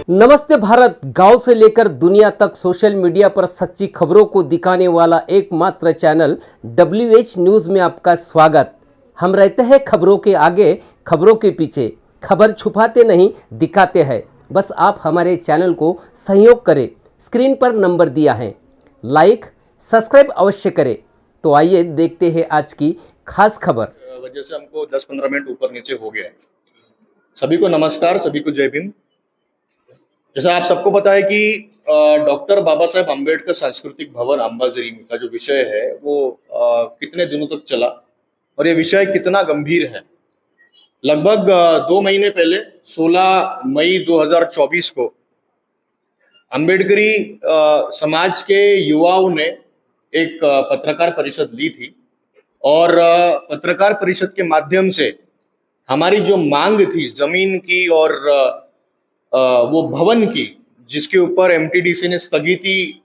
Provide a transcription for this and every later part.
नमस्ते भारत। गांव से लेकर दुनिया तक सोशल मीडिया पर सच्ची खबरों को दिखाने वाला एकमात्र चैनल WH न्यूज़ में आपका स्वागत। हम रहते हैं खबरों के आगे, खबरों के पीछे। खबर छुपाते नहीं, दिखाते हैं। बस आप हमारे चैनल को सहयोग करें। स्क्रीन पर नंबर दिया है, लाइक सब्सक्राइब अवश्य करें। तो आइए देखते हैं आज की खास खबर। वजह से हमको 10-15 मिनट ऊपर नीचे हो गया है। सभी को नमस्कार, सभी को जय भीम। जैसा आप सबको पता है कि डॉक्टर बाबा साहेब अम्बेडकर सांस्कृतिक भवन अंबाझरी का जो विषय है वो कितने दिनों तक चला और ये विषय कितना गंभीर है। लगभग 2 महीने पहले 16 मई 2024 को अम्बेडकरी समाज के युवाओं ने एक पत्रकार परिषद ली थी और पत्रकार परिषद के माध्यम से हमारी जो मांग थी जमीन की और वो भवन की, जिसके ऊपर MTDC ने स्थगिति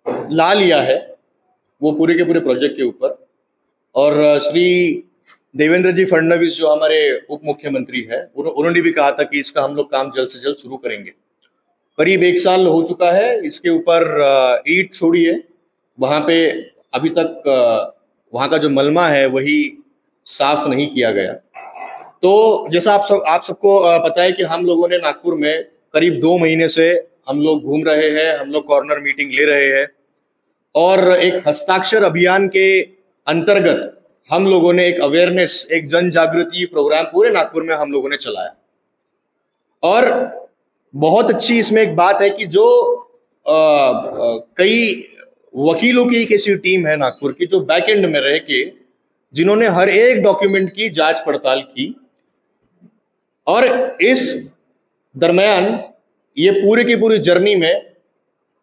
ला लिया है, वो पूरे के पूरे प्रोजेक्ट के ऊपर, और श्री देवेंद्र जी फडणवीस जो हमारे उप मुख्यमंत्री है, उन्होंने भी कहा था कि इसका हम लोग काम जल्द से जल्द शुरू करेंगे। करीब 1 साल हो चुका है, इसके ऊपर ईंट छोड़ी है, वहां पे अभी तक वहां का जो मलबा है वही साफ नहीं किया गया। तो जैसा आप सबको पता है कि हम लोगों ने नागपुर में करीब 2 महीने से हम लोग घूम रहे हैं, हम लोग कॉर्नर मीटिंग ले रहे हैं और एक हस्ताक्षर अभियान के अंतर्गत हम लोगों ने एक अवेयरनेस, एक जन जागृति प्रोग्राम पूरे नागपुर में हम लोगों ने चलाया। और बहुत अच्छी इसमें एक बात है कि जो कई वकीलों की एक ऐसी टीम है नागपुर की जो बैक एंड में रह के, जिन्होंने हर एक डॉक्यूमेंट की जांच पड़ताल की। और इस दरमियान ये पूरी की पूरी जर्नी में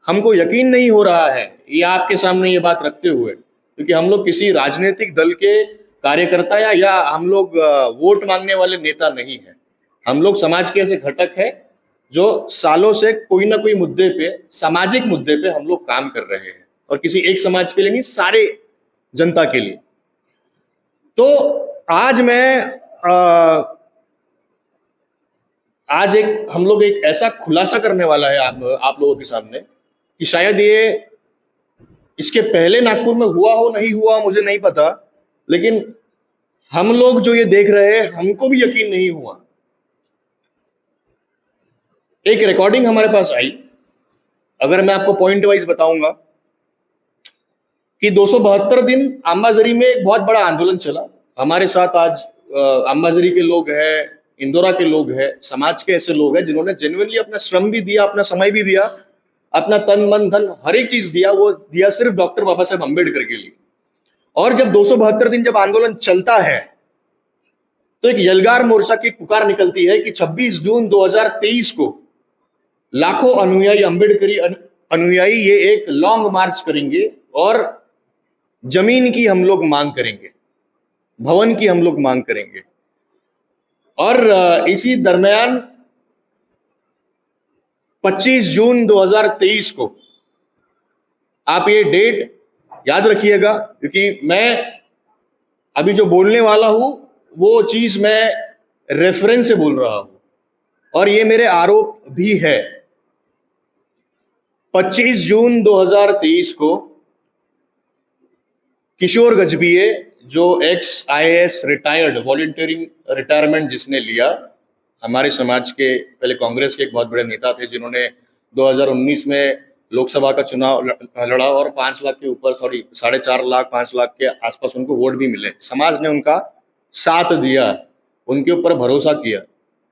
हमको यकीन नहीं हो रहा है, ये आपके सामने ये बात रखते हुए, क्योंकि हम लोग किसी राजनीतिक दल के कार्यकर्ता या हम लोग वोट मांगने वाले नेता नहीं है। हम लोग समाज के ऐसे घटक है जो सालों से कोई ना कोई मुद्दे पे, सामाजिक मुद्दे पे हम लोग काम कर रहे हैं, और किसी एक समाज के लिए नहीं, सारे जनता के लिए। तो आज आज हम लोग एक ऐसा खुलासा करने वाला है आप लोगों के सामने कि शायद ये इसके पहले नागपुर में हुआ हो, नहीं हुआ मुझे नहीं पता, लेकिन हम लोग जो ये देख रहे हैं हमको भी यकीन नहीं हुआ। एक रिकॉर्डिंग हमारे पास आई, अगर मैं आपको पॉइंट वाइज बताऊंगा कि 272 दिन अंबाझरी में एक बहुत बड़ा आंदोलन चला। हमारे साथ आज अंबाझरी के लोग हैं, इंदौरा के लोग हैं, समाज के ऐसे लोग हैं जिन्होंने जेन्युइनली अपना श्रम भी दिया, अपना समय भी दिया, अपना तन मन धन हर एक चीज दिया, वो दिया सिर्फ डॉक्टर बाबा साहेब अम्बेडकर के लिए। और जब 272 दिन जब आंदोलन चलता है तो एक यलगार मोर्चा की पुकार निकलती है कि 26 जून 2023 को लाखों अनुयायी, अम्बेडकरी अनुयायी, ये एक लॉन्ग मार्च करेंगे और जमीन की हम लोग मांग करेंगे, भवन की हम लोग मांग करेंगे। और इसी दरमियान 25 जून 2023 को, आप ये डेट याद रखिएगा, क्योंकि मैं अभी जो बोलने वाला हूं वो चीज मैं रेफरेंस से बोल रहा हूं और ये मेरे आरोप भी है। 25 जून 2023 को किशोर गजभिये, जो x IAS retired, volunteering retirement जिसने लिया, हमारे समाज के, पहले कांग्रेस के एक बहुत बड़े नेता थे जिन्होंने 2019 में लोकसभा का चुनाव लड़ा और 5 लाख के ऊपर, 4.5 लाख 5 लाख के आसपास उनको वोट भी मिले। समाज ने उनका साथ दिया, उनके ऊपर भरोसा किया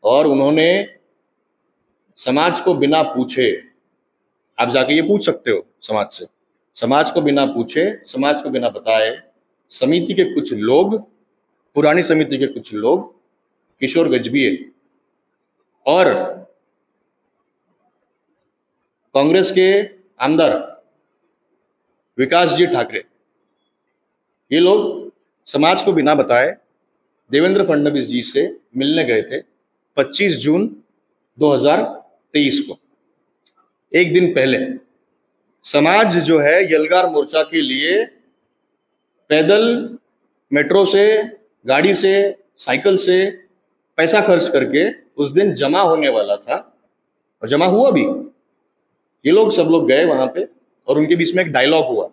और उन्होंने समाज को बिना पूछे, आप जाके ये पूछ सकते हो समाज से, समाज को बिना पूछे, समाज को बिना बताए, समिति के कुछ लोग, पुरानी समिति के कुछ लोग, किशोर गजभिये और कांग्रेस के आमदार विकास जी ठाकरे, ये लोग समाज को बिना बताए देवेंद्र फडणवीस जी से मिलने गए थे 25 जून 2023 को। एक दिन पहले समाज जो है यलगार मोर्चा के लिए पैदल, मेट्रो से, गाड़ी से, साइकिल से पैसा खर्च करके उस दिन जमा होने वाला था और जमा हुआ भी। ये लोग सब लोग गए वहां पे और उनके बीच में एक डायलॉग हुआ।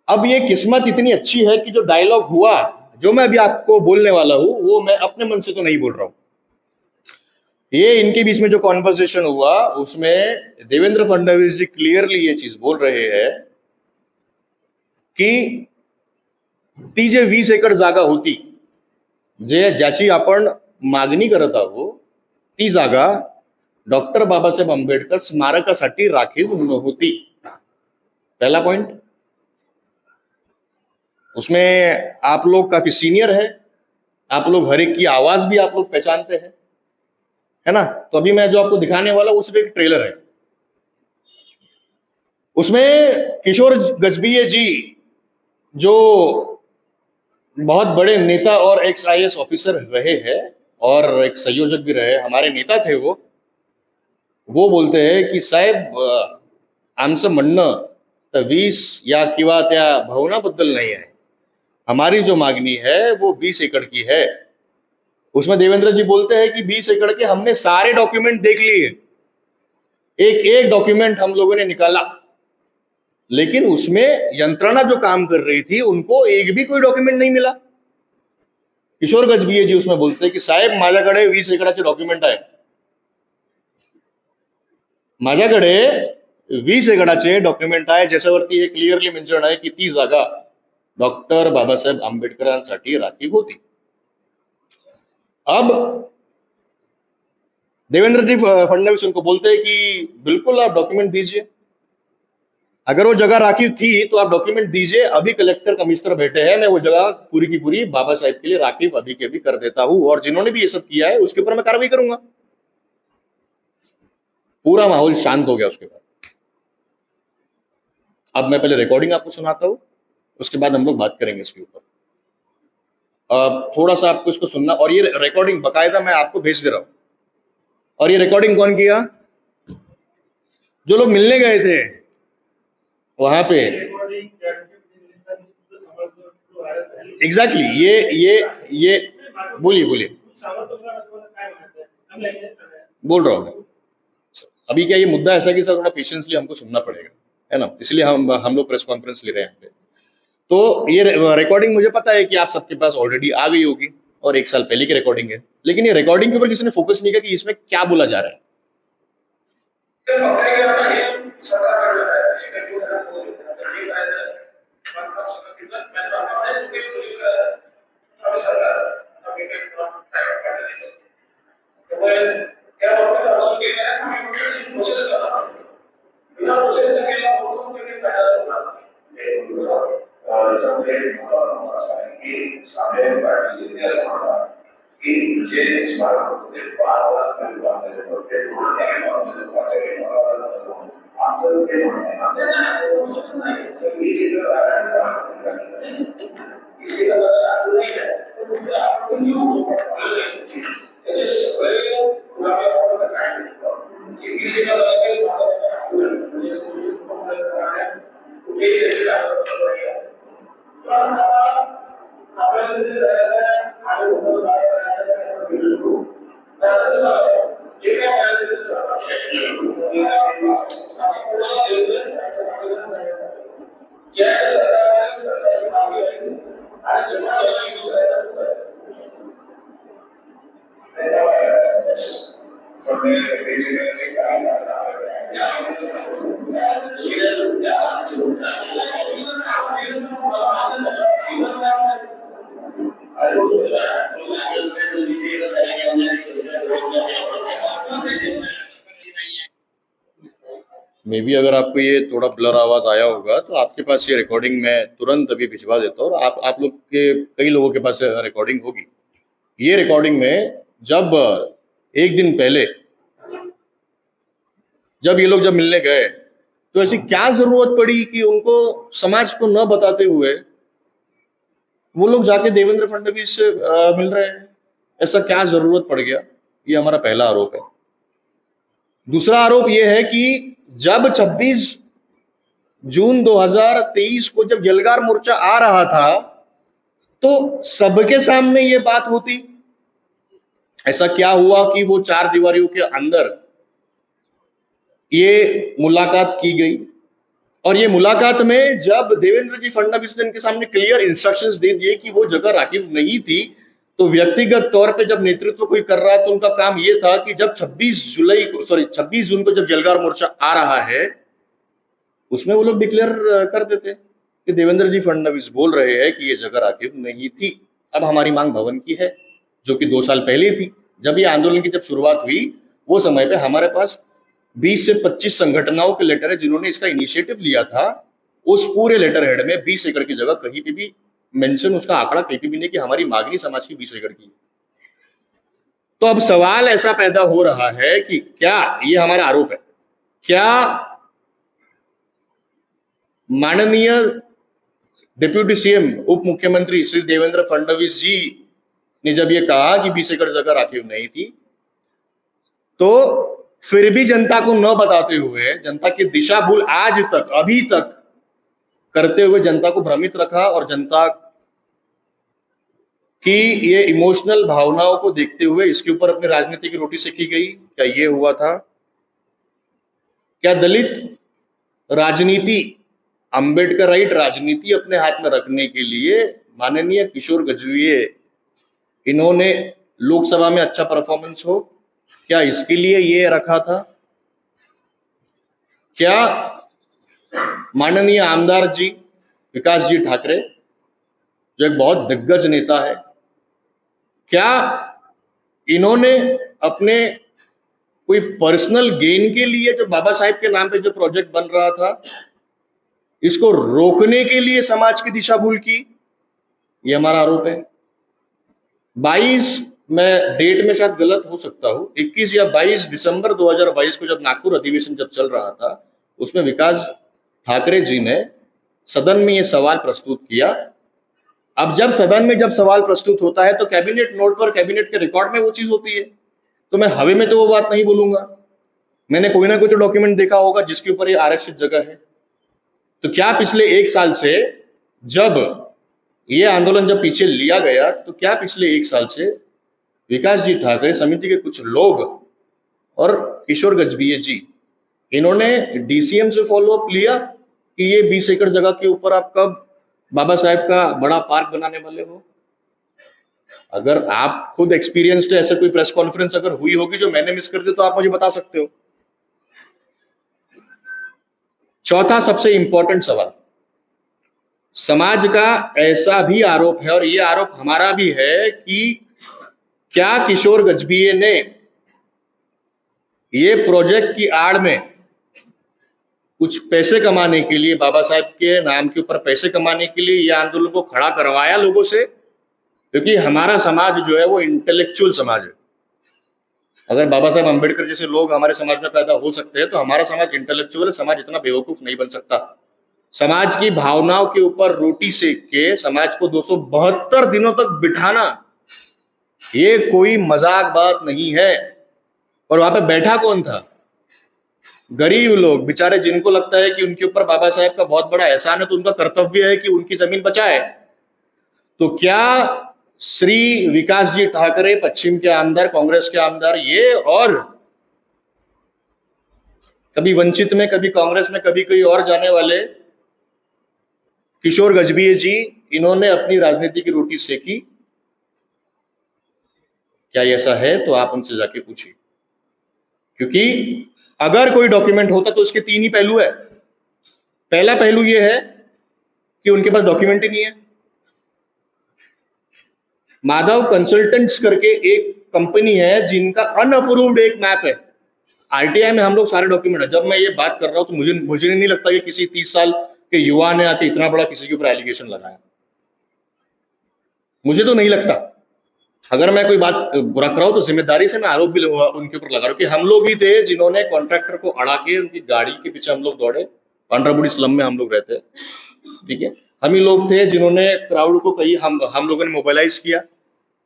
अब ये किस्मत इतनी अच्छी है कि जो डायलॉग हुआ, जो मैं अभी आपको बोलने वाला हूं, वो मैं अपने मन से तो नहीं बोल रहा हूं। ये इनके बीच में जो कॉन्वर्सेशन हुआ उसमें देवेंद्र फडणवीस जी क्लियरली ये चीज बोल रहे हैं की ती जे 20 एकर जागा होती, ज्याची आपण मागणी करत आहोत, ती जागा डॉक्टर बाबासाहेब आंबेडकर स्मारकासाठी राखीव होती। पहला पॉइंट। उसमें आप लोग काफी सीनियर है, आप लोग हर एक की आवाज भी आप लोग पहचानते हैं, है ना। तो अभी मैं जो आपको दिखाने वाला हूं वो सिर्फ एक ट्रेलर है। उसमें किशोर गजभिये जी, जो बहुत बड़े नेता और एक्स IAS ऑफिसर रहे हैं और एक संयोजक भी रहे, हमारे नेता थे वो बोलते हैं की साहेब आमचं म्हणणं तर 20 या किंवा त्या भवनाबद्दल नाही आहे, हमारी जो मांगनी है वो 20 एकड़ की है। उसमें देवेंद्र जी बोलते हैं कि 20 एकड़ के हमने सारे डॉक्यूमेंट देख लिए, एक एक डॉक्यूमेंट हम लोगों ने निकाला, लेकिन उसमें यंत्रणा जो काम कर रही थी उनको एक भी कोई डॉक्यूमेंट नहीं मिला। किशोर गजभिये जी उसमें बोलते हैं की साहेब माझ्याकडे 20 एकराचे डॉक्युमेंट आहे, माझ्याकडे 20 एकराचे डॉक्युमेंट आहे, ज्याच्यावरती हे क्लिअरली मेन्शन आहे की ती जागा डॉक्टर बाबासाहेब आंबेडकरांसाठी राखीव होती। अब देवेंद्र जी फडणवीस उनको बोलते हैं कि बिल्कुल आप डॉक्यूमेंट दीजिए, अगर वो जगह राखी थी तो आप डॉक्यूमेंट दीजिए, अभी कलेक्टर कमिश्नर बैठे हैं, मैं वो जगह पूरी की पूरी बाबा साहेब के लिए राखीव अभी के अभी कर देता हूं, और जिन्होंने भी ये सब किया है उसके ऊपर मैं कार्रवाई करूंगा। पूरा माहौल शांत हो गया उसके बाद। अब मैं पहले रिकॉर्डिंग आपको सुनाता हूं, उसके बाद हम लोग बात करेंगे इसके ऊपर। थोड़ा सा आपको इसको सुनना, और ये रिकॉर्डिंग बकायदा मैं आपको भेज दे रहा हूं। और ये रिकॉर्डिंग कौन किया? जो लोग मिलने गए थे वहां पे। एग्जैक्टली ये बोलिए बोल रहा हूं मैं। अभी क्या ये मुद्दा ऐसा कि सर थोड़ा पेशेंसली हमको सुनना पड़ेगा, है ना, इसलिए हम लोग प्रेस कॉन्फ्रेंस ले रहे हैं यहाँ पे। तो ये रिकॉर्डिंग मुझे पता है कि आप सबके पास ऑलरेडी आ गई होगी और 1 साल पहले की रिकॉर्डिंग है, लेकिन ये रिकॉर्डिंग के ऊपर किसी ने फोकस नहीं किया कि इसमें क्या बोला जा रहा है। मे बी अगर आपको ये थोड़ा ब्लर आवाज आया होगा तो आपके पास ये रिकॉर्डिंग मैं तुरंत अभी भिजवा देता हूँ, और आप लोग के कई लोगों के पास रिकॉर्डिंग होगी। ये रिकॉर्डिंग में जब 1 दिन पहले जब ये लोग जब मिलने गए तो ऐसी क्या जरूरत पड़ी कि उनको समाज को न बताते हुए वो लोग जाके देवेंद्र फडणवीस से मिल रहे हैं? ऐसा क्या जरूरत पड़ गया? ये हमारा पहला आरोप है। दूसरा आरोप ये है कि जब 26 जून 2023 को जब यलगार मोर्चा आ रहा था तो सबके सामने ये बात होती, ऐसा क्या हुआ कि वो चार दीवारियों के अंदर ये मुलाकात की गई, और ये मुलाकात में जब देवेंद्र जी फडणवीस ने इनके सामने क्लियर इंस्ट्रक्शंस दे दिए कि वो जगह राकिब नहीं थी, तो व्यक्तिगत तौर पे जब नेतृत्व कोई कर रहा है तो उनका काम ये था कि जब 26 जून को जब जलगार मोर्चा आ रहा है, उसमें वो लोग डिक्लेयर कर देते कि देवेंद्र जी फडणवीस बोल रहे हैं कि ये जगह राकिब नहीं थी। अब हमारी मांग भवन की है, जो कि 2 साल पहले थी। जब ये आंदोलन की जब शुरुआत हुई, वो समय पे हमारे पास 20 से 25 संगठनों के लेटर है जिन्होंने इसका इनिशिएटिव लिया था। उस पूरे लेटर हेड में 20 एकड़ की जगह कहीं पे भी मेंशन, उसका आंकड़ा कहीं पे भी नहीं कि हमारी मागनी समाज की 20 एकड़ की। तो अब सवाल ऐसा पैदा हो रहा है कि क्या ये हमारा आरोप है, क्या माननीय डिप्यूटी सीएम उप मुख्यमंत्री श्री देवेंद्र फडणवीस जी ने जब ये कहा कि 20 एकड़ जगह राखीव नहीं थी, तो फिर भी जनता को न बताते हुए, जनता की दिशा भूल आज तक अभी तक करते हुए जनता को भ्रमित रखा, और जनता की ये इमोशनल भावनाओं को देखते हुए इसके ऊपर अपनी राजनीति की रोटी सेकी गई। क्या ये हुआ था? क्या दलित राजनीति, अंबेडकराइट राजनीति अपने हाथ में रखने के लिए माननीय किशोर गजभिये इन्होंने लोकसभा में अच्छा परफॉर्मेंस हो, क्या इसके लिए ये रखा था? क्या माननीय आमदार जी विकास जी ठाकरे, जो एक बहुत दिग्गज नेता है, क्या इन्होंने अपने कोई पर्सनल गेन के लिए जो बाबा साहेब के नाम पे जो प्रोजेक्ट बन रहा था, इसको रोकने के लिए समाज की दिशा भूल की? ये हमारा आरोप है। 22, मैं डेट में शायद गलत हो सकता हूं, 21 या 22 दिसंबर 2022 को जब नागपुर अधिवेशन जब चल रहा था, उसमें विकास ठाकरे जी ने सदन में ये सवाल प्रस्तुत किया। अब जब सदन में जब सवाल प्रस्तुत होता है तो कैबिनेट नोट पर, कैबिनेट के रिकॉर्ड में वो चीज होती है, तो मैं हवे में तो वो बात नहीं बोलूंगा। मैंने कोई ना कोई तो डॉक्यूमेंट देखा होगा जिसके ऊपर ये आरक्षित जगह है। तो क्या पिछले 1 साल से, जब ये आंदोलन जब पीछे लिया गया, तो क्या पिछले 1 साल से विकास जी ठाकरे समिति के कुछ लोग और किशोर गजभिये जी, इन्होंने डीसीएम से फॉलोअप लिया कि ये 20 एकड़ जगह के ऊपर आप कब बाबा साहेब का बड़ा पार्क बनाने वाले हो? अगर आप खुद एक्सपीरियंस्ड है, ऐसे कोई प्रेस कॉन्फ्रेंस अगर हुई होगी जो मैंने मिस कर दी, तो आप मुझे बता सकते हो। चौथा सबसे इंपॉर्टेंट सवाल, समाज का ऐसा भी आरोप है, और ये आरोप हमारा भी है, कि क्या किशोर गजभिये ने ये प्रोजेक्ट की आड़ में कुछ पैसे कमाने के लिए, बाबा साहेब के नाम के ऊपर पैसे कमाने के लिए ये आंदोलन को खड़ा करवाया लोगों से? क्योंकि हमारा समाज जो है वो इंटेलेक्चुअल समाज है। अगर बाबा साहेब अंबेडकर जैसे लोग हमारे समाज में पैदा हो सकते हैं, तो हमारा समाज इंटेलेक्चुअल है। समाज इतना बेवकूफ नहीं बन सकता। समाज की भावनाओं के ऊपर रोटी सेक के समाज को 272 दिनों तक बिठाना, ये कोई मजाक बात नहीं है। और वहां पे बैठा कौन था? गरीब लोग बेचारे, जिनको लगता है कि उनके ऊपर बाबा साहेब का बहुत बड़ा एहसान है, तो उनका कर्तव्य है कि उनकी जमीन बचाए। तो क्या श्री विकास जी ठाकरे, पश्चिम के आमदार, कांग्रेस के आमदार, ये और कभी वंचित में, कभी कांग्रेस में, कभी कोई और जाने वाले किशोर गजभिये जी, इन्होंने अपनी राजनीति की रोटी सेकी? क्या ऐसा है? तो आप उनसे जाके पूछिए। क्योंकि अगर कोई डॉक्यूमेंट होता तो उसके 3 ही पहलू है। पहला पहलू यह है कि उनके पास डॉक्यूमेंट ही नहीं है। माधव कंसल्टेंट्स करके एक कंपनी है जिनका अनअप्रूव्ड एक मैप है। आरटीआई में हम लोग सारे डॉक्यूमेंट है। जब मैं ये बात कर रहा हूं तो मुझे नहीं लगता कि किसी 30 साल के युवा ने आके इतना बड़ा किसी के ऊपर एलिगेशन लगाया। मुझे तो नहीं लगता। अगर मैं कोई बात रख रहा हूं तो जिम्मेदारी से मैं आरोप भी उनके ऊपर लगा रहा हूं कि हम लोग ही थे जिन्होंने कॉन्ट्रैक्टर को अड़ा के उनकी गाड़ी के पीछे हम लोग दौड़े। पांड्राबुड़ी स्लम में हम लोग रहते हैं, ठीक है। हम ही लोग थे जिन्होंने क्राउड को कही, हम लोगों ने मोबिलाइज किया,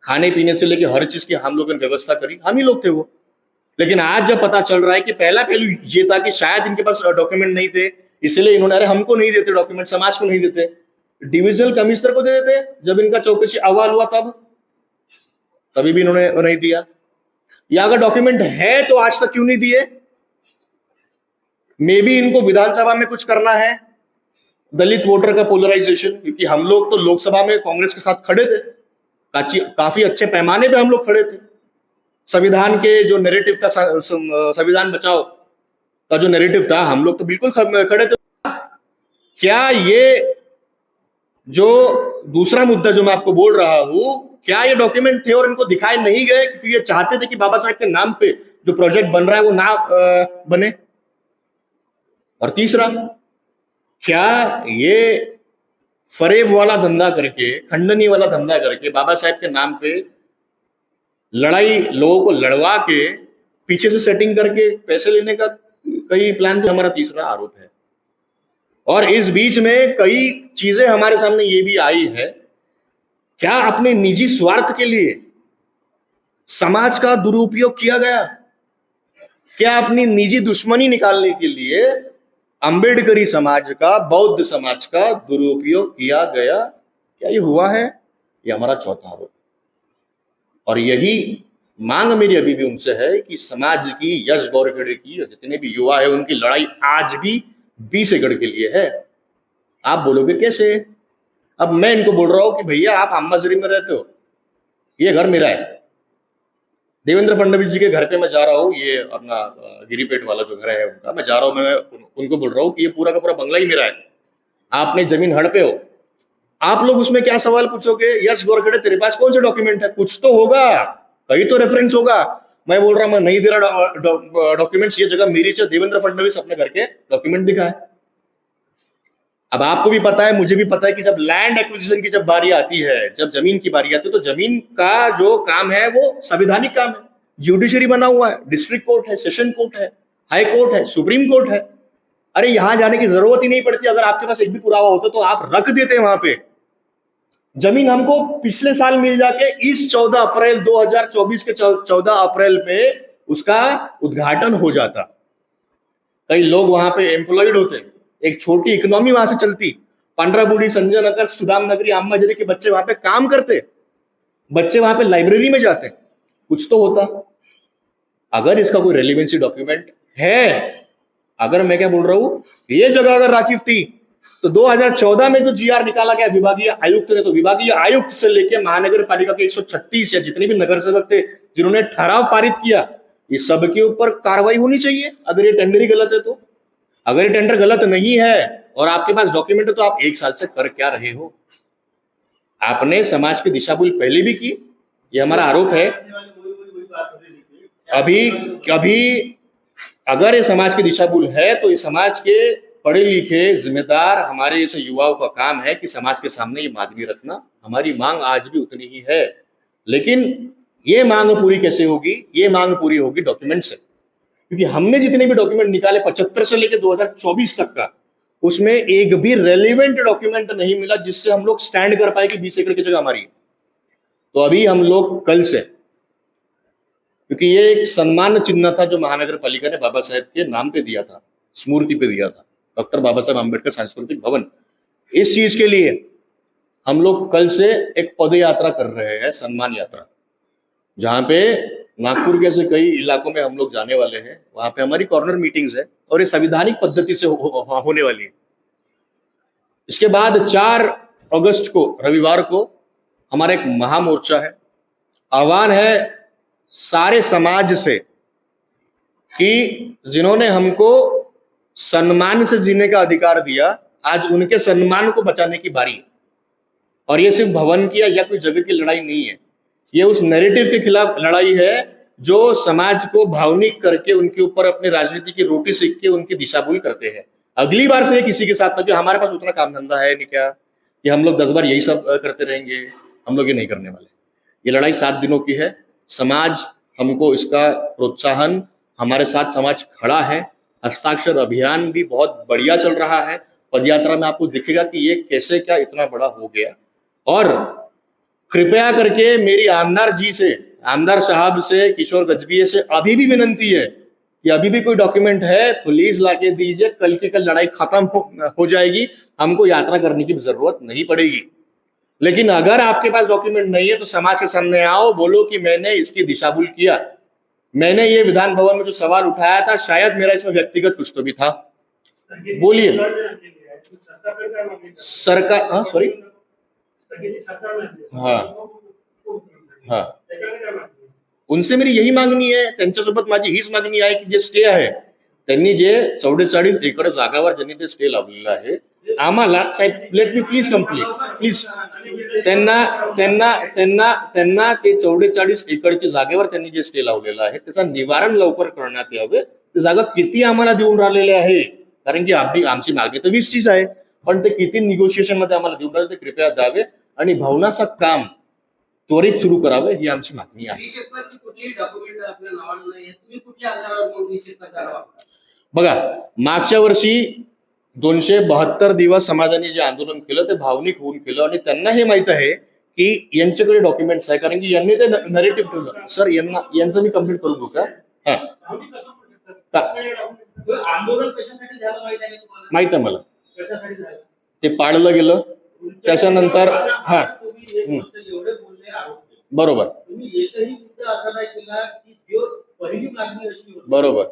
खाने पीने से लेके हर चीज की हम लोगों ने व्यवस्था करी, हम ही लोग थे वो। लेकिन आज जब पता चल रहा है कि पहला पहलू ये था कि शायद इनके पास डॉक्यूमेंट नहीं थे, इसलिए इन्होंने, अरे हमको नहीं देते डॉक्यूमेंट, समाज को नहीं देते, डिविजनल कमिश्नर को दे देते। जब इनका चौकसी अहवाल हुआ तभी भी इन्होंने नहीं दिया। या अगर डॉक्यूमेंट है तो आज तक क्यों नहीं दिए? मे बी इनको विधानसभा में कुछ करना है, दलित वोटर का पोलराइजेशन, क्योंकि हम लोग तो लोकसभा में कांग्रेस के साथ खड़े थे, काफी अच्छे पैमाने पे हम लोग खड़े थे। संविधान के जो नैरेटिव था, संविधान बचाओ का जो नैरेटिव था, हम लोग तो बिल्कुल खड़े थे। क्या ये जो दूसरा मुद्दा जो मैं आपको बोल रहा हूं, क्या ये डॉक्यूमेंट थे और इनको दिखाए नहीं गए क्योंकि ये चाहते थे कि बाबा साहब के नाम पे जो प्रोजेक्ट बन रहा है वो ना बने? और तीसरा, क्या ये फरेब वाला धंधा करके, खंडनी वाला धंधा करके, बाबा साहब के नाम पे लड़ाई, लोगों को लड़वा के पीछे से सेटिंग करके पैसे लेने का कई प्लान, तो हमारा तीसरा आरोप है। और इस बीच में कई चीजें हमारे सामने ये भी आई है, क्या अपने निजी स्वार्थ के लिए समाज का दुरुपयोग किया गया? क्या अपनी निजी दुश्मनी निकालने के लिए अंबेडकरी समाज का, बौद्ध समाज का दुरुपयोग किया गया? क्या ये हुआ है? ये हमारा चौथा आरोप। और यही मांग मेरी अभी भी उनसे है कि समाज की, यश गौरखेड़े की जितने भी युवा है, उनकी लड़ाई आज भी 20 एकड़ के लिए है। आप बोलोगे कैसे? अब मैं इनको बोल रहा हूं कि भैया आप अम्बाजरी में रहते हो, ये घर मेरा है। देवेंद्र फडणवीस जी के घर पे मैं जा रहा हूँ, ये अपना गिरिपेट वाला जो घर है उनका, मैं जा रहा हूँ, मैं उनको बोल रहा हूँ कि ये पूरा का पूरा बंगला ही मेरा है, आपने जमीन हड़पे हो। आप लोग उसमें क्या सवाल पूछोगे? यश गौरखेड़े तेरे पास कौन सा डॉक्यूमेंट है? कुछ तो होगा, कहीं तो रेफरेंस होगा। मैं बोल रहा, मैं नहीं दे रहा डॉक्यूमेंट्स, ये जगह मेरी है। देवेंद्र फडणवीस अपने घर के डॉक्यूमेंट दिखाए। अब आपको भी पता है, मुझे भी पता है कि जब लैंड एक्विजिशन की जब बारी आती है, जब जमीन की बारी आती है, तो जमीन का जो काम है वो संवैधानिक काम है। ज्यूडिशरी बना हुआ है, डिस्ट्रिक्ट कोर्ट है, सेशन कोर्ट है, हाई कोर्ट है, सुप्रीम कोर्ट है। अरे यहां जाने की जरूरत ही नहीं पड़ती। अगर आपके पास एक भी पुरावा होता तो आप रख देते वहां पे। जमीन हमको पिछले साल मिल जाके इस 14 अप्रैल 2024 के 14 अप्रैल पे उसका उद्घाटन हो जाता। कई लोग वहां पे एम्प्लॉयड होते, एक छोटी इकोनॉमी वहां से चलती। पंडराबुड़ी, संजय नगर, सुदाम नगरी, अम्बाजरी के बच्चे वहां पे काम करते, बच्चे वहां पे लाइब्रेरी में जाते, कुछ तो होता। अगर इसका कोई रेलिवेंसी डॉक्यूमेंट है, अगर मैं क्या बोल रहा हूं, ये जगह अगर राकिफ थी तो 2014 में जो जीआर निकाला गया विभागीय आयुक्त ने, तो विभागीय आयुक्त से लेकर महानगर पालिका के 136 या जितने भी नगर सेवक थे जिन्होंने ठहराव पारित किया, ये सब के ऊपर कार्रवाई होनी चाहिए। अगर ये टेंडर ही गलत है तो, अगर ये टेंडर गलत नहीं है और आपके पास डॉक्यूमेंट है, तो आप 1 साल से कर क्या रहे हो? आपने समाज की दिशा भूल पहले भी की, ये हमारा आरोप है। अभी कभी अगर ये समाज की दिशा भूल है, तो ये समाज के पढ़े लिखे जिम्मेदार हमारे जैसे युवाओं का काम है कि समाज के सामने ये मांग भी रखना। हमारी मांग आज भी उतनी ही है, लेकिन ये मांग पूरी कैसे होगी? ये मांग पूरी होगी डॉक्यूमेंट से, क्योंकि हमने जितने भी डॉक्यूमेंट निकाले 75 से लेकर 2024 तक का, उसमें एक भी रेलिवेंट डॉक्यूमेंट नहीं मिला जिससे हम लोग स्टैंड कर पाए कि 20 एकड़ की जगह हमारी है। तो अभी हम लोग कल से, क्योंकि ये एक सम्मान चिन्ह था जो महानगर पालिका ने बाबा साहेब के नाम पे दिया था, स्मृति पे दिया था, डॉक्टर बाबा साहेब अम्बेडकर सांस्कृतिक भवन। इस चीज के लिए हम लोग कल से एक पद यात्रा कर रहे हैं, सम्मान यात्रा, जहां पे नागपुर के से कई इलाकों में हम लोग जाने वाले हैं। वहां पे हमारी कॉर्नर मीटिंग्स है और ये संवैधानिक पद्धति से होने वाली है। इसके बाद 4 अगस्त को, रविवार को, हमारा एक महामोर्चा है। आह्वान है सारे समाज से कि जिन्होंने हमको सम्मान से जीने का अधिकार दिया, आज उनके सम्मान को बचाने की बारी है। और ये सिर्फ भवन की या कोई जगह की लड़ाई नहीं है, ये उस नैरेटिव के खिलाफ लड़ाई है जो समाज को भावनिक करके उनके ऊपर अपनी राजनीति की रोटी सेक के उनकी दिशाभूल करते हैं। अगली बार से किसी के साथ, क्योंकि हमारे पास उतना काम धंधा है नहीं क्या कि हम लोग 10 बार यही सब करते रहेंगे, हम लोग ये नहीं करने वाले। ये लड़ाई 7 दिनों की है। समाज हमको इसका प्रोत्साहन, हमारे साथ समाज खड़ा है। हस्ताक्षर अभियान भी बहुत बढ़िया चल रहा है। पदयात्रा में आपको दिखेगा कि ये कैसे क्या इतना बड़ा हो गया। और कृपया करके मेरी आमदार जी से, आमदार साहब से, किशोर गजभिये से अभी भी विनंती है कि अभी भी कोई डॉक्यूमेंट है प्लीज लाके दीजिए। कल की कल लड़ाई खत्म हो जाएगी, हमको यात्रा करने की जरूरत नहीं पड़ेगी। लेकिन अगर आपके पास डॉक्यूमेंट नहीं है तो समाज के सामने आओ, बोलो कि मैंने इसकी दिशाभूल किया। मैंने ये विधान भवन में जो सवाल उठाया था, शायद मेरा इसमें व्यक्तिगत कुछ तो भी था। बोलिए। सरकार, हाँ सॉरी, हाँ हाँ, उनसे मेरी यही मागणी आहे, त्यांच्यासोबत माझी हीच मागणी आहे की जे स्टे आहे, त्यांनी जे 44 एकर जागावर ज्यांनी ते स्टे लावलेलं आहे, आम्हाला साहेब, let me please complete please, त्यांना त्यांना त्यांना त्यांना ते 44 एकरची जागेवर त्यांनी जे स्टे लावलेलं आहे त्याचं निवारण लवकर करण्यात यावे. ते जागा किती आम्हाला देऊन राहिलेले आहे, कारण की आमची मागणी तर 20चीच आहे, पण ते किती निगोशिएशन मध्ये आम्हाला देऊन राहिले ते कृपया द्यावे आणि भवनाचं काम त्वरित सुरू करावे ही आमची मागणी आहे. कुठलीही डॉक्युमेंट आपल्या नावानं नाही, तुम्ही कुठल्या आधारावर मग 20 एकर जागा वापरता? बघा, मागच्या वर्षी 272 दिवस समाजाने जे आंदोलन केलं ते भावनिक होऊन केलं आणि त्यांना हे माहित आहे की यांच्याकडे डॉक्युमेंट्स आहे, कारण की यांनी ते नरेटिव्ह ठेवलं. सर, यांचं मी कंप्लीट करून घेऊ का? हा, आंदोलन कशासाठी झालं माहित आहे का तुम्हाला? माहित आहे मला. कशासाठी झालं ते पाळलं गेलं, त्याच्यानंतर हा एवढे बोलले आरोप केले. बरोबर तुम्ही एकही मुद्दा असा नाही केला की जो पहिली मागणी अशी होती बरोबर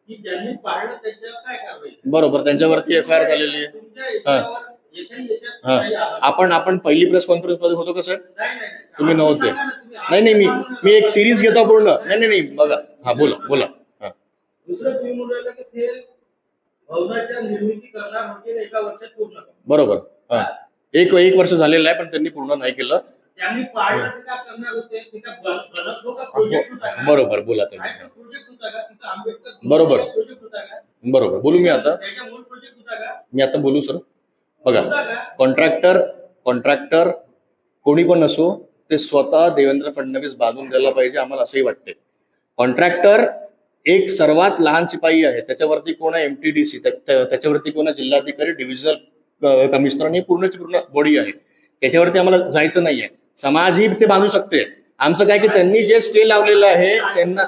की ज्यांनी पाळलं त्यांच्यावर काय कारवाई? बरोबर, त्यांच्यावरती FIR झालेली आहे. तुमच्या याच्यावर एकही याच्यात हा, काही आरोप आपण पहिली प्रेस कॉन्फरन्स मध्ये होतो का सर? नाही, नाही, नाही. तुम्ही नव्हते. सांगा ना तुम्ही. नाही, मी एक सिरीज घेतो पूर्ण. नाही, बघा, हा बोला बोला. हा, दुसरं तुम्ही म्हणाले की ते भवनाच्या निर्मिती करणार होते एका वर्षात पूर्ण करा. बरोबर. हा, एक वर्ष झालेलं आहे, पण त्यांनी पूर्ण नाही केलं. त्यांनी पाळलं ते का करणार होते? ते का बनत होता प्रोजेक्ट होता का? बरोबर, बोला तुम्ही. प्रोजेक्ट होता का? तिथं आंबेडकर बरोबर. प्रोजेक्ट होता का? बरोबर, बोलू मी आता. त्याच्या मूळ प्रोजेक्ट होता का? मी आता बोलू सर. बघा, होता का? कॉन्ट्रॅक्टर कोणी पण असो, ते स्वतः देवेंद्र फडणवीस बांधून द्यायला पाहिजे, आम्हाला असंही वाटते. कॉन्ट्रॅक्टर एक सर्वात लहान शिपाई आहे, त्याच्यावरती कोण आहे MTDC, त्याच्यावरती कोण आहे जिल्हाधिकारी, डिव्हिजनल कमिशनर आणि पूर्णची पूर्ण बॉडी आहे, त्याच्यावरती आम्हाला जायचं नाहीये. समाज ही ते बांधू शकते. आमचं काय की त्यांनी जे स्टे लावलेलं आहे त्यांना.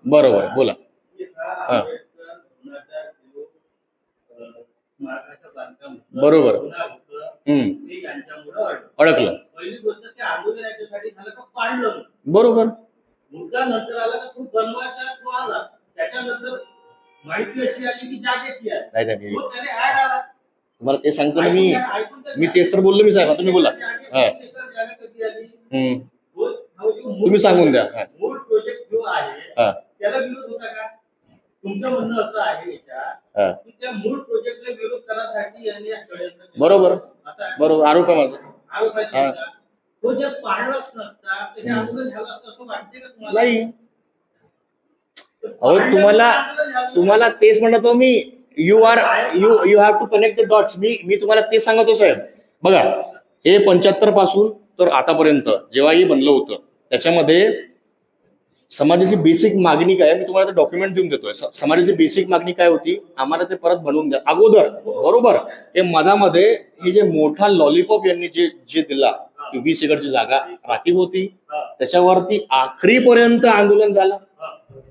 बरोबर, बोला. हा, बरोबर. अडकलं. पहिली गोष्ट ते आंदोलन याच्यासाठी झालं का पाळलं. बरोबर. मुद्दा नंतर आला का खूप बनवायचा तो आला, त्याच्यानंतर माहिती अशी आली की जागेची आहे, नाही, मग त्याने ऍड आला. तुम्हाला ते सांगतो ना मी तेच तर बोललो मी साहेब, तुम्ही बोला. हा, जागा कधी आली? तुम्ही सांगून द्या. मूळ प्रोजेक्ट जो आहे हा, त्याला विरोध होता का? तुमचं म्हणणं असं आहे याच्यात की त्या मूळ प्रोजेक्टला विरोध करण्यासाठी यांनी या षडयंत्र केलं. बरोबर असं आहे. बरोबर, आरोप आहे माझा. आरोप आहे हा. तुमचा. तो जर पाळलाच नसता तर हे आंदोलन झालं असतं असं वाटते का तुम्हाला? नाही. तर अहो, पाळल्यामुळे आंदोलन झालं. तुम्हाला तेच म्हणतो मी. You have to connect the dots. मी तुम्हाला तेच सांगतो साहेब. बघा, हे 75 पासून तर आतापर्यंत जेव्हाही बनलं होतं त्याच्यामध्ये समाजाची बेसिक मागणी काय, मी तुम्हाला डॉक्युमेंट देऊन देतोय. समाजाची बेसिक मागणी काय होती, आम्हाला ते परत बनवून द्या अगोदर. बरोबर. हे मधामध्ये हे जे मोठा लॉलीपॉप यांनी जे दिला, 20 एकरची जागा राखीव होती, त्याच्यावरती आखरीपर्यंत आंदोलन झालं.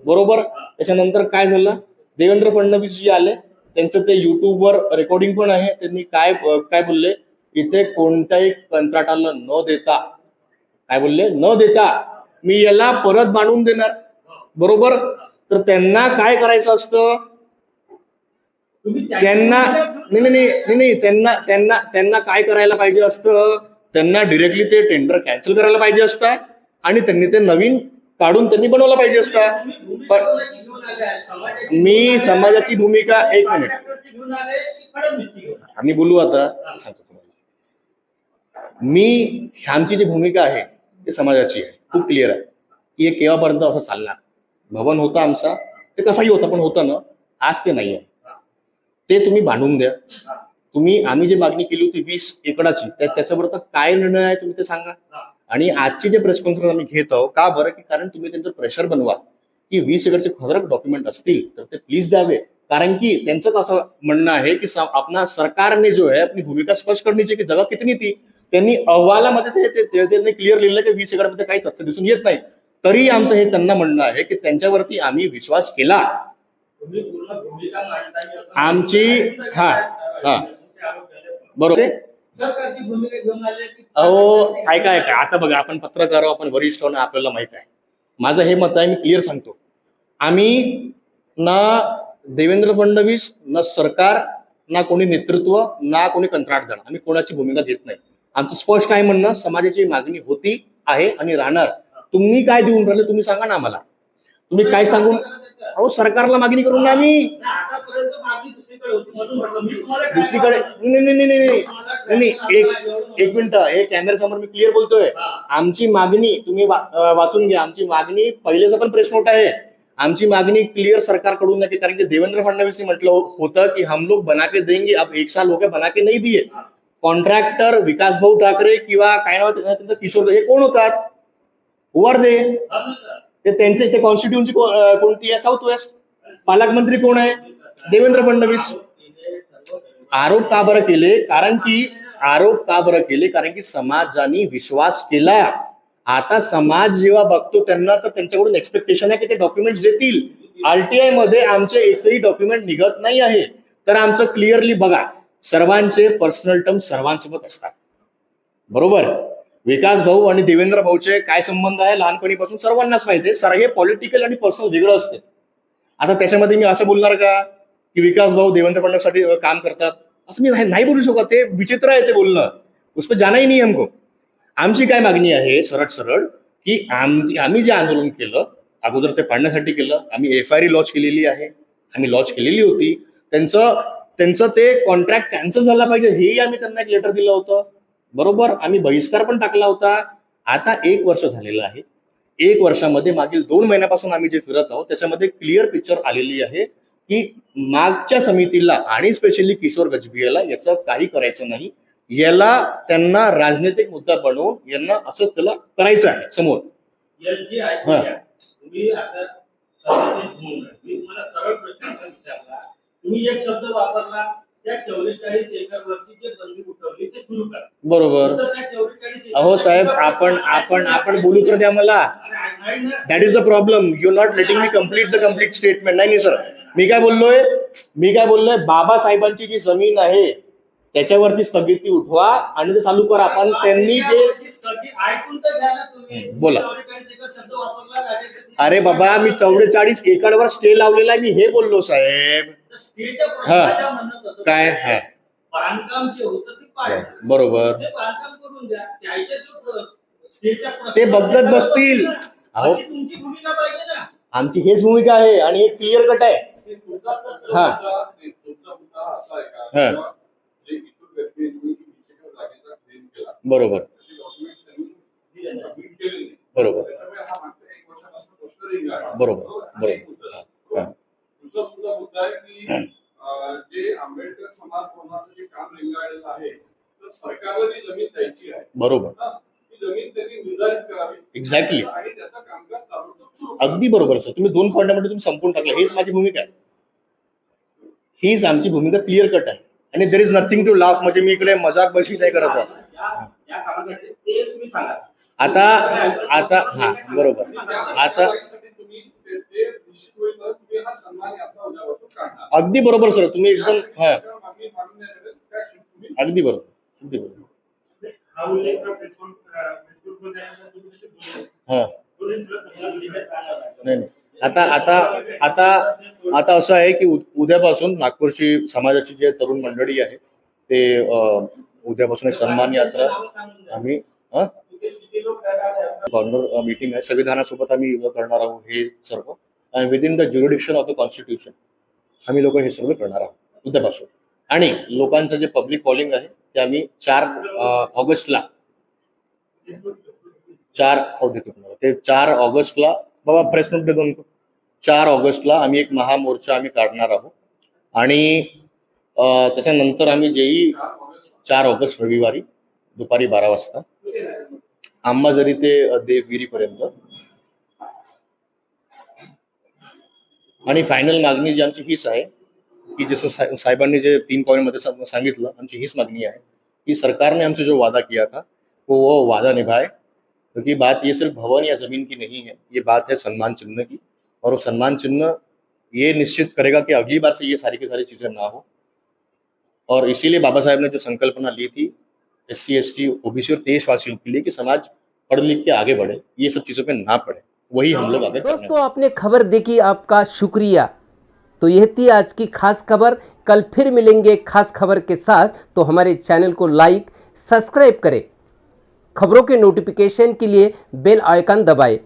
बरोबर. त्याच्यानंतर काय झालं, देवेंद्र फडणवीस जी आले, त्यांचं ते युट्यूबवर रेकॉर्डिंग पण आहे. त्यांनी काय बोलले, इथे कोणत्याही कंत्राटाला न देता, काय बोलले, न देता मी याला परत बांधून देणार. बरोबर. तर त्यांना काय करायचं असतं, त्यांना त्यांना काय करायला पाहिजे असतं, त्यांना डिरेक्टली ते टेंडर कॅन्सल करायला पाहिजे असतं आणि त्यांनी ते नवीन काढून त्यांनी बनवलं पाहिजे असतं. पण मी समाजाची भूमिका, एक मिनिट आम्ही बोलू आता, सांगतो तुम्हाला. आमची जी भूमिका आहे ती समाजाची आहे, खूप क्लिअर आहे की हे केव्हापर्यंत असं चालणार. भवन होता आमचा, ते कसाही होता पण होता ना, आज ते नाही आहे. ते तुम्ही बांधून द्या. आम्ही जी मागणी केली होती 20 एकराची, त्याच्यावर तर काय निर्णय आहे तुम्ही ते सांगा. आणि आजची जे प्रेस कॉन्फरन्स आम्ही घेत आहोत का बरं, की कारण तुम्ही त्यांचं प्रेशर बनवा की 20 एकरचे खरं डॉक्युमेंट असतील तर ते प्लीज द्यावे. कारण की त्यांचं असं म्हणणं आहे की आपल्या सरकारने जो आहे आपली भूमिका स्पष्ट करण्याची की जगा कितनी ती, त्यांनी अहवालामध्ये त्यांनी क्लिअर लिहिलं की 20 एकरमध्ये काही तथ्य दिसून येत नाही. तरी आमचं हे त्यांना म्हणणं आहे की त्यांच्यावरती आम्ही विश्वास केला. आमची हा बरोबर. सरकारची भूमिका घेऊन आले की अहो, ऐका, आता बघा, आपण पत्रकार आहोत, आपण वरिष्ठ होणं आपल्याला माहित आहे. माझं हे मत आहे, मी क्लिअर सांगतो. आम्ही ना देवेंद्र फडणवीस, ना सरकार, ना कोणी नेतृत्व, ना कोणी कंत्राटदार, आम्ही कोणाची भूमिका घेत नाही. आमचं स्पष्ट आहे म्हणणं, समाजाची मागणी होती, आहे आणि राहणार. तुम्ही काय देऊन राहिले तुम्ही सांगा ना आम्हाला. तुम्ही काय सांगून, अहो सरकारला मागणी करून ना आम्ही आतापर्यंत मागणी दुसरीकडे होती म्हणून म्हटलं मी तुम्हाला दुसरीकडे नाही, एक मिनिट, हे कॅमेऱ्यासमोर मी क्लिअर बोलतोय. आमची मागणी तुम्ही वाचून घ्या. आमची मागणी पहिलेचा पण प्रेस नोट आहे. आमची मागणी क्लिअर सरकारकडून नाही, कारण की देवेंद्र फडणवीसने म्हटलं होतं की हम लोग बना के देंगे. अब 1 साल हो गया, बना के नहीं दिए. कॉन्ट्रॅक्टर विकास भाऊ ठाकरे किंवा काय नाव त्यांचं किशोर, हे कोण होतात? वर दे ते त्यांचे इथे कॉन्स्टिट्युन्सी कोणती आहे? South west. पालकमंत्री कोण आहे? देवेंद्र फडणवीस. आरोप का बरं केले? कारण की समाजाने विश्वास केला. आता समाज जेव्हा बघतो त्यांना, तर त्यांच्याकडून एक्सपेक्टेशन आहे की ते डॉक्युमेंट्स देतील. आरटीआय मध्ये आमचे एकही डॉक्युमेंट निघत नाही आहे. तर आमचं क्लिअरली बघा, सर्वांचे पर्सनल टर्म सर्वांसोबत असतात, बरोबर. विकास भाऊ आणि देवेंद्र भाऊचे काय संबंध आहे लहानपणीपासून सर्वांनाच माहिती आहे. सर, हे पॉलिटिकल आणि पर्सनल वेगळं असते. आता त्याच्यामध्ये मी असं बोलणार का की विकास भाऊ देवेंद्र फडणवीससाठी काम करतात, असं मी नाही बोलू शकत. ते विचित्र आहे ते बोलणं. उसपे जाना ही नाही हमको. आमची काय मागणी आहे सरळ की आम्ही जे आंदोलन केलं अगोदर ते पाडण्यासाठी केलं. आम्ही FIR लॉन्च केलेली आहे, आम्ही लॉन्च केलेली होती. त्यांचं ते कॉन्ट्रॅक्ट कॅन्सल झाला पाहिजे हेही आम्ही त्यांना एक लेटर दिलं होतं, बरोबर. आम्ही बहिष्कार पण टाकला होता. आता 1 वर्ष झालेलं आहे. 1 वर्षामध्ये मागील 2 महिन्यापासून आम्ही जे फिरत आहोत त्याच्यामध्ये क्लिअर पिक्चर आलेली आहे की मागच्या समितीला आणि स्पेशली किशोर गजभियेला याचं काही करायचं नाही. याला त्यांना राजनैतिक मुद्दा बनवून यांना असं त्याला करायचं आहे समोर. LG आहे तुम्ही आता सर्वजण घेऊन मी तुम्हाला सरळ प्रश्न विचारला. तुम्ही एक शब्द वापरला, त्या 44 एकर वरती जे बंदी उठवली ते सुरू करा, बरोबर. अहो साहेब, आपण बोलू तर द्या मला. That is the problem. You not letting me complete statement. नाही सर, मी काय बोललोय बाबासाहेबांची जी जमीन आहे त्याच्यावरती स्थगिती उठवा आणि ते चालू करा. पण त्यांनी जे ऐकून तर घ्या ना तुम्ही. बोला. 44 एकर शब्द वापरला. अरे बाबा, मी 44 एकरवर स्टे लावलेला आहे, मी हे बोललो साहेब. स्टेच्या म्हणणं कसं काय बांधकाम जे होतं ते पाडलं, बरोबर. ते बांधकाम करून द्या. त्याच्या जो स्टेच्या ते बघत बसतील. अहो, तुमची भूमिका पाहिजे ना. आमची हेच भूमिका आहे आणि एक क्लिअर कट आहे. बरोबर बरोबर जे आंबेडकर समाज भवनाचं जे काम रेंगाळलेलं आहे, तर सरकारला जी जमीन द्यायची आहे, बरोबर, ती जमीन त्यांनी निर्धारित करावी. एक्झॅक्टली. आणि त्याचं कामकाज ताबडतोब सुरू. अगदी बरोबर सर, तुम्ही 2 पॉईंटमध्ये तुम्ही संपून टाकलं. हेच माझी भूमिका आहे. हीच आमची भूमिका क्लिअर कट आहे आणि there is nothing to laugh. म्हणजे मी इकडे मजाक बशी नाही करत आहे. या कामासाठी ते तुम्ही सांगा. आता हा बरोबर. आता अगदी बरोबर सर, तुम्ही एकदम अगदी बरोबर. नाही. आता असं आहे की उद्यापासून नागपूरची समाजाची जे तरुण मंडळी आहे ते उद्यापासून एक सन्मान यात्रा आम्ही कॉर्नर मीटिंग आहे संविधानासोबत आम्ही करणार आहोत हे सर्व. आणि within the jurisdiction of the constitution आम्ही लोक हे सर्व करणार आहोत उद्यापासून. आणि लोकांचं जे पब्लिक कॉलिंग आहे ते आम्ही 4 ऑगस्टला ते 4 ऑगस्टला बाबा प्रेस नोट देतो. 4 ऑगस्टला आम्ही एक महामोर्चा आम्ही काढणार आहोत. आणि त्याच्यानंतर आम्ही जेही 4 ऑगस्ट रविवारी दुपारी 12 वाजता अंबाझरी ते देवगिरीपर्यंत. आणि फायनल मागणी जी आमची हीच आहे की जसं साहेबांनी जे 3 पॉइंटमध्ये सांगितलं, आमची हीच मागणी आहे कि सरकार ने हमसे जो वादा किया था वो वादा निभाए. क्योंकि बात ये सिर्फ भवन या जमीन की नहीं है, ये बात है सम्मान चिन्ह की. और वो सम्मान चिन्ह ये निश्चित करेगा कि अगली बार से ये सारी की सारी चीजें ना हो. और इसीलिए बाबा साहेब ने जो संकल्पना ली थी SC ST OBC और देशवासियों के लिए कि समाज पढ़ लिख के आगे बढ़े, ये सब चीजों पे ना पड़े. वही हम लोग आगे करने दोस्तों, आपने खबर देखी, आपका शुक्रिया। तो यह थी आज की खास खबर। कल फिर मिलेंगे एक खास खबर के साथ। तो हमारे चैनल को लाइक सब्सक्राइब करें। खबरों के नोटिफिकेशन के लिए बेल आइकन दबाएं।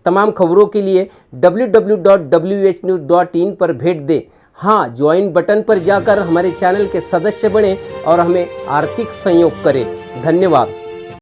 तमाम खबरों के लिए www.whnews.in पर भेंट दें। हाँ, ज्वाइन बटन पर जाकर हमारे चैनल के सदस्य बनें और हमें आर्थिक सहयोग करें। धन्यवाद।